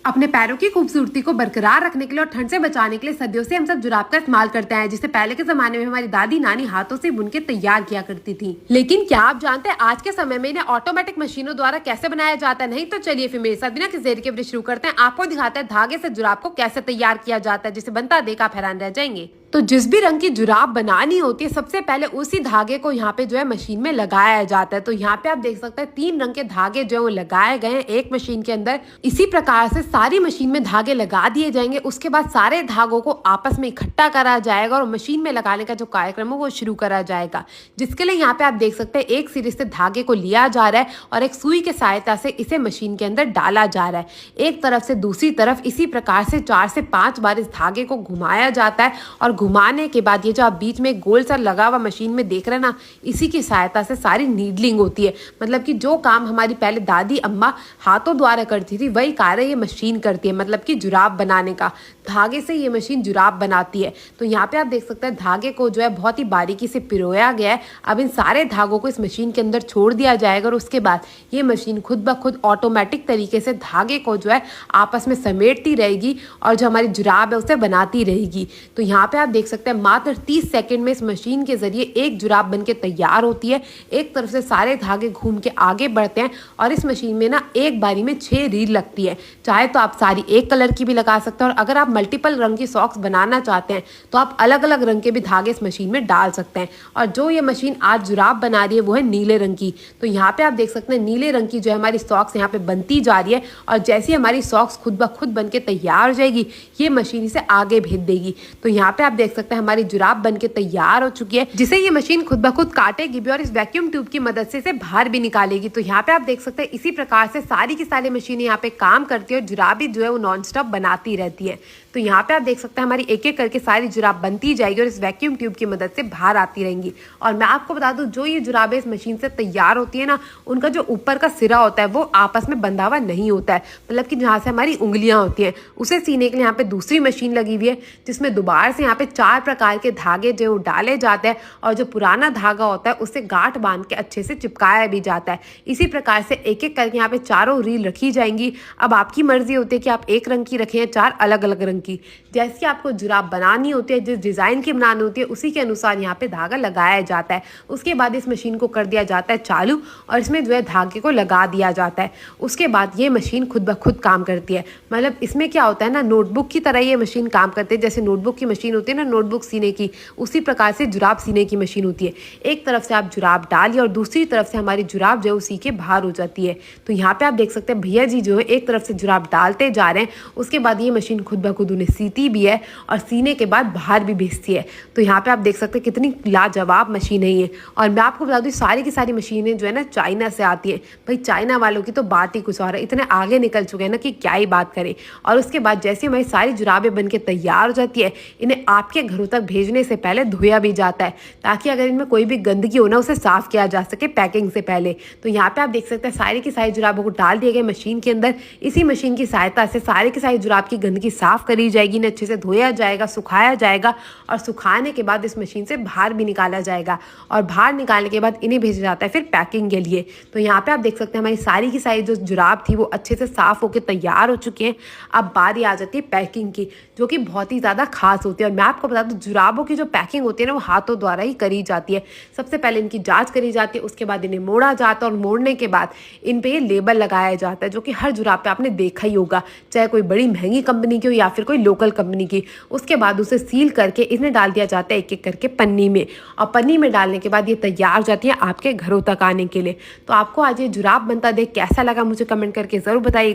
अपने पैरों की खूबसूरती को बरकरार रखने के लिए और ठंड से बचाने के लिए सदियों से हम सब जुराब का इस्तेमाल करते हैं, जिसे पहले के जमाने में हमारी दादी नानी हाथों से बुन के तैयार किया करती थी। लेकिन क्या आप जानते हैं आज के समय में इन्हें ऑटोमेटिक मशीनों द्वारा कैसे बनाया जाता है? नहीं तो चलिए फिर मेरे साथ बिना किसी देरी के वक्त शुरू करते हैं। आपको दिखाते हैं धागे से जुराब को कैसे तैयार किया जाता है, जिसे बनता देख आप हैरान रह जाएंगे। तो जिस भी रंग की जुराब बनानी होती है, सबसे पहले उसी धागे को यहाँ पे जो है मशीन में लगाया जाता है। तो यहाँ पे आप देख सकते हैं 3 रंग के धागे जो है वो लगाए गए हैं एक मशीन के अंदर। इसी प्रकार से सारी मशीन में धागे लगा दिए जाएंगे। उसके बाद सारे धागों को आपस में इकट्ठा करा जाएगा और मशीन में लगाने का जो कार्यक्रम है वो शुरू करा जाएगा, जिसके लिए यहाँ पे आप देख सकते हैं एक सिरे से धागे को लिया जा रहा है और एक सुई के सहायता से इसे मशीन के अंदर डाला जा रहा है। एक तरफ से दूसरी तरफ इसी प्रकार से 4 से 5 बार इस धागे को घुमाया जाता है और घुमाने के बाद ये जो आप बीच में गोल सा लगा हुआ मशीन में देख रहे हैं ना, इसी की सहायता से सारी नीडलिंग होती है। मतलब कि जो काम हमारी पहले दादी अम्मा हाथों द्वारा करती थी वही कार्य ये मशीन करती है। मतलब कि जुराब बनाने का, धागे से ये मशीन जुराब बनाती है। तो यहाँ पे आप देख सकते हैं धागे को जो है बहुत ही बारीकी से पिरोया गया है। अब इन सारे धागों को इस मशीन के अंदर छोड़ दिया जाएगा और उसके बाद ये मशीन खुद ब खुद ऑटोमेटिक तरीके से धागे को जो है आपस में समेटती रहेगी और जो हमारी जुराब है उसे बनाती रहेगी। तो यहाँ पे आप देख सकते हैं मात्र 30 सेकंड में इस मशीन के जरिए एक जुराब बनके तैयार होती है। एक तरफ से सारे धागे घूम के आगे बढ़ते हैं और इस मशीन में ना एक बारी में 6 रील लगती है। चाहे तो आप सारी एक कलर की भी लगा सकते हैं और अगर आप मल्टीपल रंग की सॉक्स बनाना चाहते हैं तो आप अलग अलग रंग के भी धागे इस मशीन में डाल सकते हैं। और जो ये मशीन आज जुराब बना रही है वो है नीले रंग की। तो यहाँ पे आप देख सकते हैं नीले रंग की जो है हमारी सॉक्स यहाँ पे बनती जा रही है और जैसे हमारी सॉक्स खुद ब खुद बन के तैयार हो जाएगी ये मशीन इसे आगे भेज देगी। तो यहाँ पे आप देख सकते हैं हमारी जुराब बन के तैयार हो चुकी है, जिसे ये मशीन खुद ब खुद काटेगी भी और इस वैक्यूम ट्यूब की मदद से इसे बाहर भी निकालेगी। तो यहाँ पे आप देख सकते हैं इसी प्रकार से सारी की सारी मशीनें यहाँ पे काम करती है और जुराबी जो है वो नॉन स्टॉप बनाती रहती है। तो यहाँ पे आप देख सकते हैं हमारी एक एक करके सारी जुराब बनती जाएगी और इस वैक्यूम ट्यूब की मदद से बाहर आती रहेंगी। और मैं आपको बता दूं जो ये जुराबें इस मशीन से तैयार होती है ना, उनका जो ऊपर का सिरा होता है वो आपस में बंधा हुआ नहीं होता है। मतलब कि जहाँ से हमारी उंगलियां होती हैं उसे सीने के लिए यहाँ पे दूसरी मशीन लगी हुई है, जिसमें दोबारा से यहाँ पे 4 प्रकार के धागे जो डाले जाते हैं और जो पुराना धागा होता है उससे गांठ बांध के अच्छे से चिपकाया भी जाता है। इसी प्रकार से एक एक करके यहाँ पे चारों रील रखी जाएंगी। अब आपकी मर्जी होती है कि आप एक रंग की रखें या 4 अलग अलग रंग की। जैसी आपको जुराब बनानी होती है, जिस डिज़ाइन की बनानी होती है उसी के अनुसार यहाँ पे धागा लगाया जाता है। उसके बाद इस मशीन को कर दिया जाता है चालू और इसमें जो है धागे को लगा दिया जाता है। उसके बाद ये मशीन खुद ब खुद काम करती है। मतलब इसमें क्या होता है ना, नोटबुक की तरह ये मशीन काम करती है। जैसे नोटबुक की मशीन होती है ना नोटबुक सीने की, उसी प्रकार से जुराब सीने की मशीन होती है। एक तरफ से आप जुराब डालिए और दूसरी तरफ से हमारी जुराब जो है उसी के बाहर हो जाती है। तो यहाँ पे आप देख सकते हैं भैया जी जो है एक तरफ से जुराब डालते जा रहे हैं, उसके बाद ये मशीन खुद ब खुद उन्हें सीती भी है और सीने के बाद बाहर भी भेजती है। तो यहाँ पे आप देख सकते हैं कितनी लाजवाब मशीन है ये। और मैं आपको बता दूँ सारी की सारी मशीनें जो है ना चाइना से आती है। भाई चाइना वालों की तो बात ही कुछ और है, इतने आगे निकल चुके हैं ना कि क्या ही बात करें। और उसके बाद जैसे हमारी सारी जुराबें बन के तैयार हो जाती है, इन्हें आपके घरों तक भेजने से पहले धोया भी जाता है, ताकि अगर इनमें कोई भी गंदगी हो ना उसे साफ किया जा सके पैकिंग से पहले। तो यहाँ पे आप देख सकते हैं सारी की सारी जुराबों को डाल दिए गए मशीन के अंदर। इसी मशीन की सहायता से सारी की सारी जुराब की गंदगी साफ करी जाएगी, इन्हें अच्छे से धोया जाएगा, सुखाया जाएगा और सुखाने के बाद इस मशीन से बाहर भी निकाला जाएगा और बाहर निकालने के बाद इन्हें भेजा जाता है फिर पैकिंग के लिए। तो यहाँ पे आप देख सकते हैं हमारी सारी की सारी जो जुराब थी वो अच्छे से साफ होकर तैयार हो चुके हैं। अब बारी आ जाती है पैकिंग की, जो कि बहुत ही ज़्यादा खास होती है। और मैं आपको बता दूं जुराबों की जो पैकिंग होती है ना वो हाथों द्वारा ही करी जाती है। सबसे पहले इनकी जाँच करी जाती है, उसके बाद इन्हें मोड़ा जाता है और मोड़ने के बाद इन पर ये लेबल लगाया जाता है, जो कि हर जुराब पे आपने देखा ही होगा, चाहे कोई बड़ी महंगी कंपनी की हो या फिर कोई लोकल कंपनी की। उसके बाद उसे सील करके इन्हें डाल दिया जाता है एक एक करके पन्नी में, और पन्नी में डालने के बाद ये तैयार हो जाती है आपके घरों तक आने के लिए। तो आपको आज ये जुराब बनता देख कैसा लगा मुझे कमेंट करके ज़रूर बताइए।